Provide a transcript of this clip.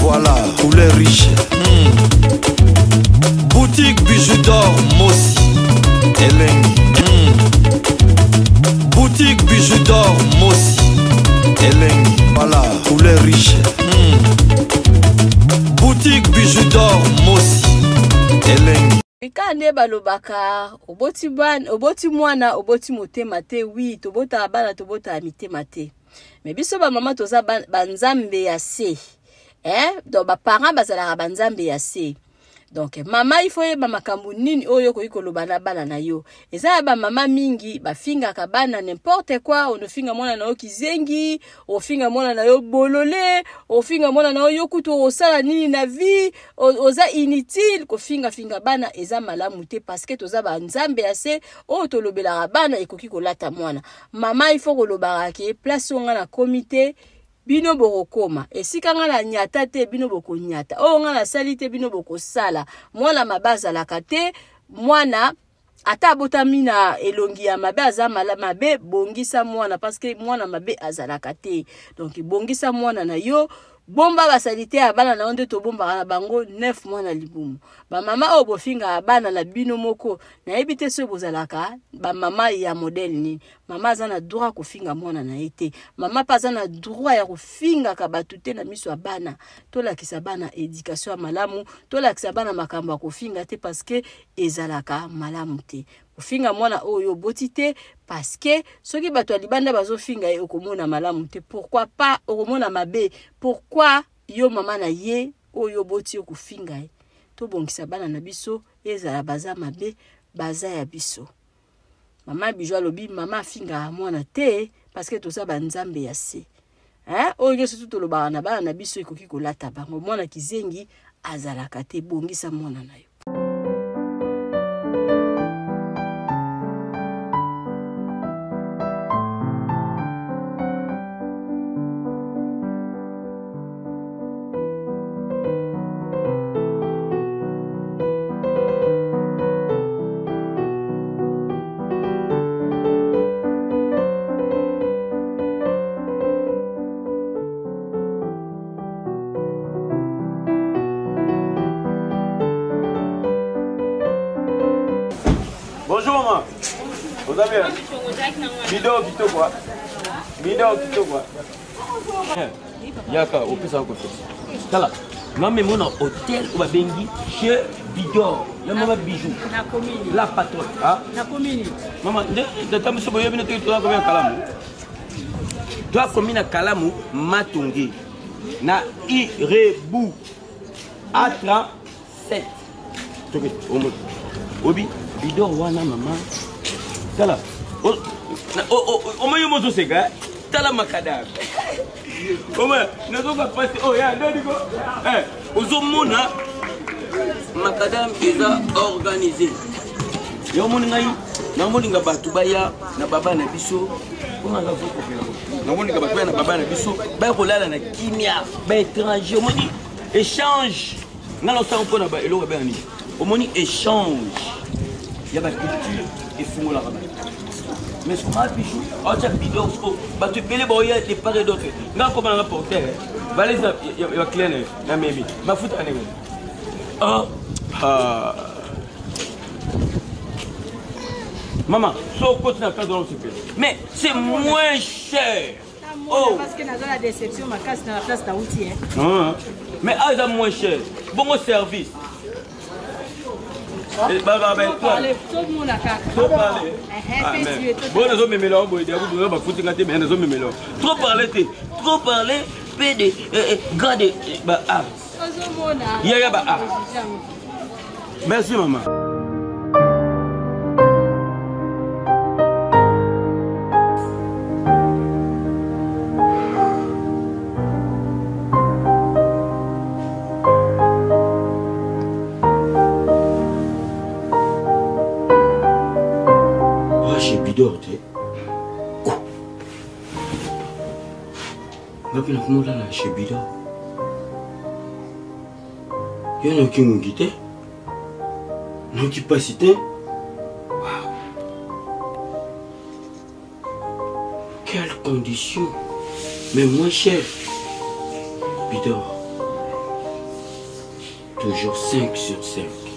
Voilà, poulet riche. Boutique bijoux d'or, Mossi. Elengi. Boutique bijoux d'or, Mossi. Elengi. Voilà, poulet riche. Boutique bijoux d'or, Mossi. Elengi. Ikane balobaka oboti mwana oboti motema te. Oui, tobota bana tobota mitema te. Mais biso ba mama toza banzambe ya se. Donc ba parents bazala banzambe ya se. Donc mama il faut yeba makambo nini oyo ko ikoloba na bana na yo. Eza ba mama mingi ba finga ka bana n'importe quoi, on finga mwana na yo kizengi, o finga mwana na yo bolole, o finga mwana na yo kuto osala nini na vie, oza inutile ko finga bana eza malamu te parce que toza ba nzambe ase o tolobela bana ekoki kolata mwana. Mama il faut kolobaka ke place onga na comité bino bokokoma esika nga na nyata te bino boko nyata o nga na sali te bino boko sala mwana mabaza la kate mwana ata botami na elongi ya mabe aza mabe bongisa mwana parce que mwana mabe azalaka te donc bongisa mwana na yo bomba basalite ya bana na onde to bomba na bango 9 mois na libumu ba mama o bofinga bana na bino moko na ebite so bozalaka ba mama ya modèle ni mama azana droit ko finga mwana na ete mama pa azana droit ya kofinga ka batute na miso ya bana to la kisa bana éducation ya malamu to la kisa bana makambo ko finga te parce que ezalaka malamu te ofinga mwana oyo botite parce que soki bato libanda bazofinga e okomona malamu te pourquoi pas okomona mabe pourquoi yo mama na ye oyo boti okufinga e to bongisa bana na biso ezala baza mabe baza ya biso mama bijwa lobi mama finga mwana te parce que toza banzambe ya se oyo surtout tolobaka na bana na biso ekoki kolata bango mwana kizengi azalaka te bongisa mwana na yo. Bonjour maman. Vous allez bien? Bidon quoi? Bidon quoi? Yaka, au plus ça côté. Tala. Moi même mon hôtel ou bengi chez Bidon. La maman bijou. Na commune. La patronne. Ah? Na commune. Maman, de temps monsieur boyo bino toi combien kalamu? Toi commune à kalamu matungi. Na irebu. Atra 7. Tobi, Obi Bidon wana mama. Tala. O moyo mozo sega. Tala makada. Oma, nazoka passer. Oh ya, ndo diko. Ozomona makadam eza organisé. Yo moni ngai, na moni nga batu baya na baba na biso. Ona nga foko pela. Na moni nga batu baya na baba na biso, ba kolala na kimia, ba étranger, moni échange. Ngalo sa mpona ba elo ba ni. O moni échange. Il y a la culture et fumo la rabat. Mais ce qu'on a bijou, on a bidon, bah tu peux les boyer des part et d'autres. Non, comme on a porté, valise il y a client, la même. Ma fout à négo. Maman, so continue à faire dans le super. Mais c'est moins cher. Oh, parce que nous avons la déception, ma casse dans la place d'Aouti. Mais c'est moins cher. Bon service. Trop parler. Trop parler. PD. Gardez. Merci maman. Lapina kumula na shebida. Il y a qui guité. Non capacité. Waouh. Quelles conditions. Mais moins cher. Bidor. toujours 5 sur 5.